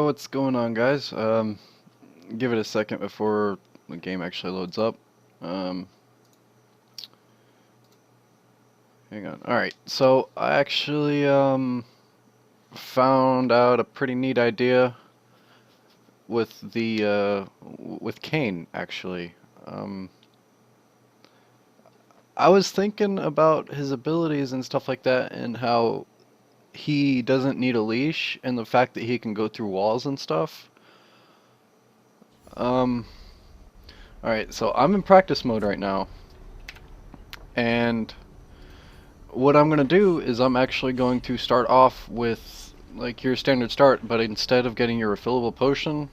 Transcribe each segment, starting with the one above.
what's going on, guys? Give it a second before the game actually loads up. Um, Hang on. Alright, so I actually found out a pretty neat idea with with Kayn, actually. Um, I was thinking about his abilities and stuff like that, and how he doesn't need a leash, and the fact that he can go through walls and stuff. Um, Alright, so I'm in practice mode right now, and what I'm going to do is I'm actually going to start off with like your standard start, but instead of getting your refillable potion,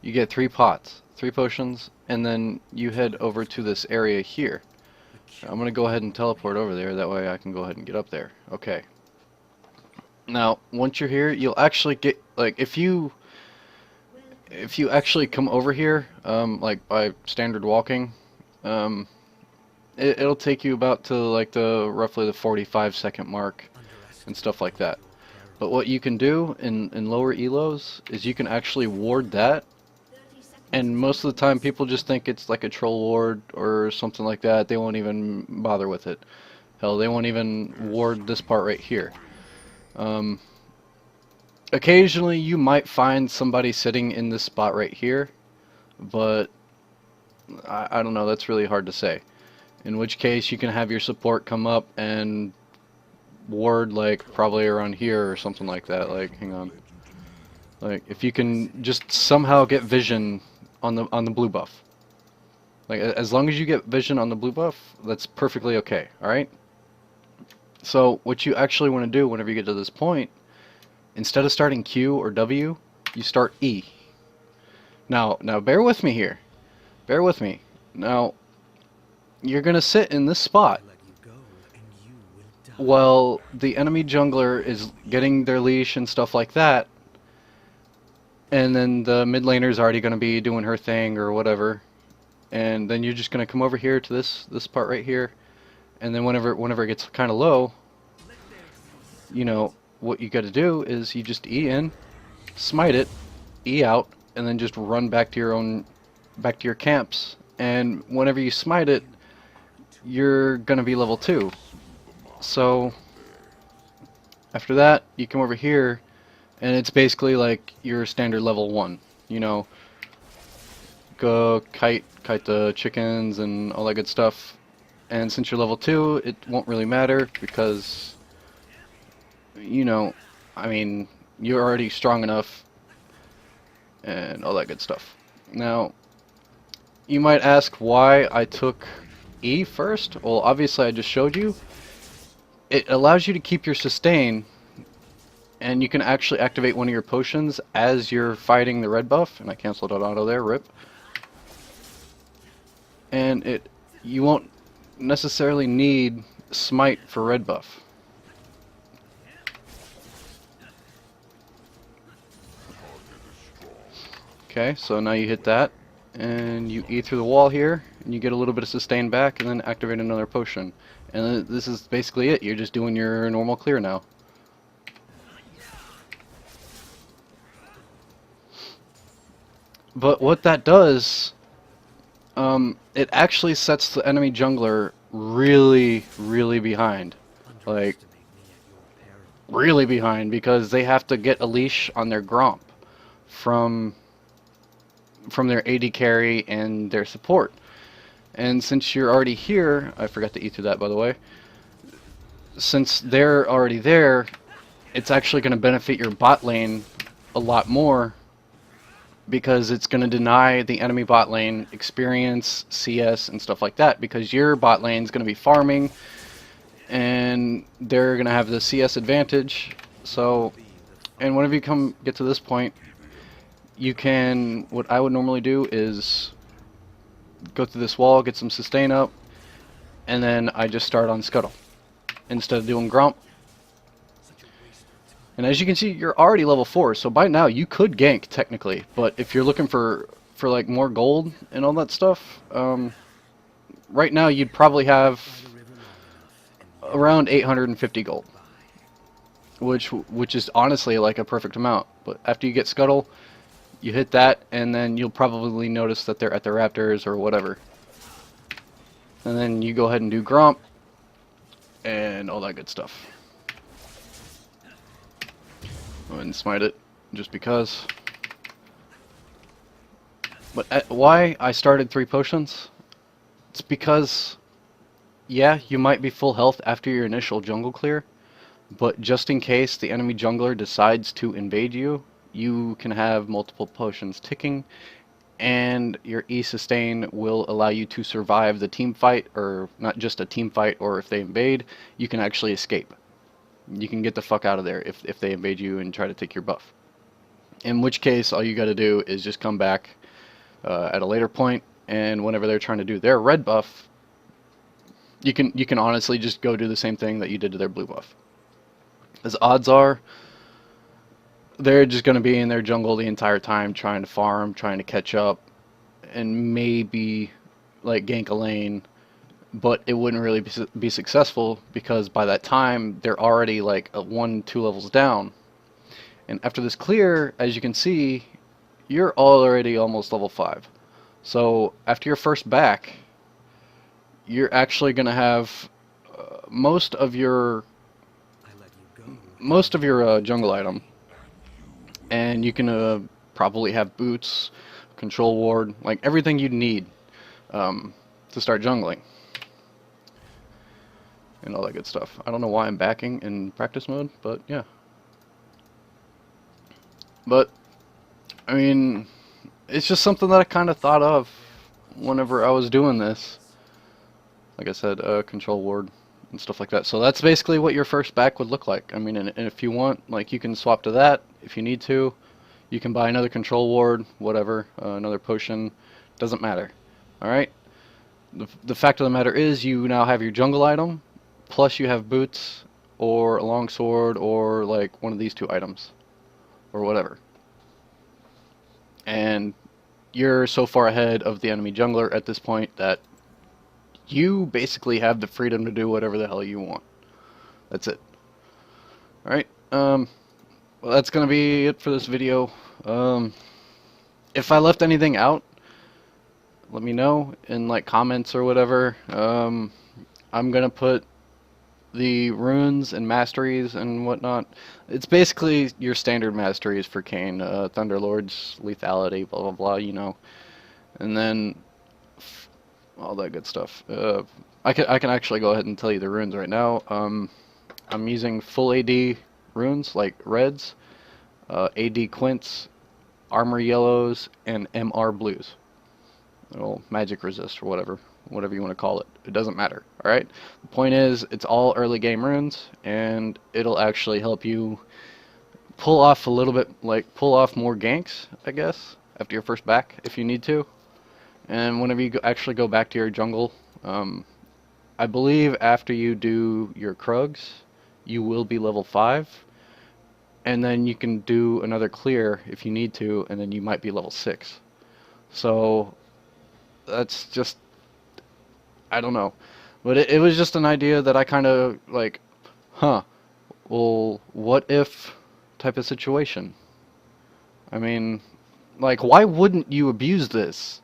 you get 3 pots, 3 potions, and then you head over to this area here. I'm going to go ahead and teleport over there, that way I can go ahead and get up there. Okay. Now, once you're here, you'll actually get, like, if you actually come over here, like by standard walking, um, it'll take you about to like the roughly the 45-second mark and stuff like that. But what you can do in lower elos is you can actually ward that, and most of the time people just think it's like a troll ward or something like that. They won't even bother with it. Hell, they won't even ward this part right here. Occasionally you might find somebody sitting in this spot right here, but I don't know, that's really hard to say. In which case you can have your support come up and ward like probably around here or something like that. Like, hang on. Like, if you can just somehow get vision on the blue buff. Like, as long as you get vision on the blue buff, that's perfectly okay, alright? So, what you actually want to do whenever you get to this point, instead of starting Q or W, you start E. Now bear with me here. Bear with me. Now, you're gonna sit in this spot while the enemy jungler is getting their leash and stuff like that, and then the mid laner's already gonna be doing her thing or whatever, and then you're just gonna come over here to this part right here, and then whenever it gets kind of low, you know what you got to do is you just E in, smite it, E out, and then just run back to your camps, and whenever you smite it, you're gonna be level 2. So after that, you come over here, and it's basically like your standard level 1. You know, go kite the chickens and all that good stuff. And since you're level 2, it won't really matter because, you know, I mean, you're already strong enough and all that good stuff. Now, you might ask why I took E first. Well, obviously I just showed you. It allows you to keep your sustain, and you can actually activate one of your potions as you're fighting the red buff, and I canceled out auto there, rip. And you won't necessarily need smite for red buff. Okay, so now you hit that, and you E through the wall here, and you get a little bit of sustain back, and then activate another potion. And then this is basically it. You're just doing your normal clear now. But what that does, it actually sets the enemy jungler really, really behind. Like, really behind, because they have to get a leash on their Gromp from their AD carry and their support. And since you're already here, I forgot to E through that, by the way. Since they're already there, it's actually going to benefit your bot lane a lot more, because it's going to deny the enemy bot lane experience, CS, and stuff like that, because your bot lane is going to be farming, and they're going to have the CS advantage. So, and whenever you get to this point, you can, what I would normally do is go through this wall, get some sustain up, and then I just start on Scuttle instead of doing Gromp. And as you can see, you're already level 4, so by now you could gank technically, but if you're looking for like more gold and all that stuff, right now you'd probably have around 850 gold. which is honestly like a perfect amount. But after you get Scuttle, you hit that, and then you'll probably notice that they're at the Raptors or whatever. And then you go ahead and do Gromp and all that good stuff. Go ahead and smite it, just because. But why I started 3 potions? It's because, yeah, you might be full health after your initial jungle clear, but just in case the enemy jungler decides to invade you, you can have multiple potions ticking, and your E-sustain will allow you to survive the team fight, or not just a team fight, or if they invade, you can actually escape. You can get the fuck out of there if they invade you and try to take your buff. In which case, all you gotta do is just come back at a later point, and whenever they're trying to do their red buff, you can honestly just go do the same thing that you did to their blue buff. As odds are, they're just going to be in their jungle the entire time, trying to farm, trying to catch up, and maybe like gank a lane, but it wouldn't really be successful, because by that time they're already like 1-2 levels down. And after this clear, as you can see, you're already almost level 5. So after your first back, you're actually going to have most of your jungle item, and you can probably have boots, control ward, like everything you'd need to start jungling and all that good stuff. I don't know why I'm backing in practice mode, but yeah. But I mean, it's just something that I kind of thought of whenever I was doing this. Like I said, control ward and stuff like that. So that's basically what your first back would look like. I mean, and if you want, like, you can swap to that if you need to. You can buy another control ward, whatever, another potion. Doesn't matter. Alright? The fact of the matter is, you now have your jungle item, plus you have boots, or a longsword, or like one of these 2 items, or whatever. And you're so far ahead of the enemy jungler at this point that you basically have the freedom to do whatever the hell you want. That's it. Alright, well, that's gonna be it for this video. If I left anything out, let me know in like comments or whatever. I'm gonna put the runes and masteries and whatnot. It's basically your standard masteries for Kayn, Thunderlord's lethality, blah blah blah, you know, and then all that good stuff. I can actually go ahead and tell you the runes right now. I'm using full AD runes like reds, AD quints, armor yellows, and MR blues. Well, magic resist or whatever you want to call it. It doesn't matter. All right. The point is, it's all early game runes, and it'll actually help you pull off a little bit, like pull off more ganks, I guess, after your first back if you need to. And whenever you actually go back to your jungle, I believe after you do your Krugs, you will be level 5, and then you can do another clear if you need to, and then you might be level 6. So that's just, I don't know, but it was just an idea that I kind of like, well, what if type of situation. I mean, like, why wouldn't you abuse this?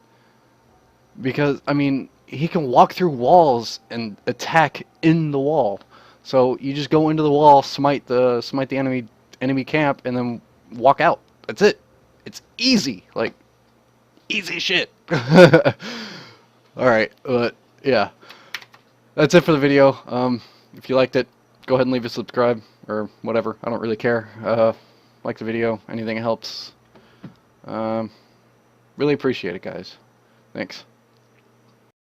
Because, I mean, he can walk through walls and attack in the wall. So you just go into the wall, smite the enemy camp, and then walk out. That's it. It's easy, like easy shit. All right, but yeah, that's it for the video. If you liked it, go ahead and leave a subscribe or whatever. I don't really care. Like the video, anything helps. Really appreciate it, guys. Thanks.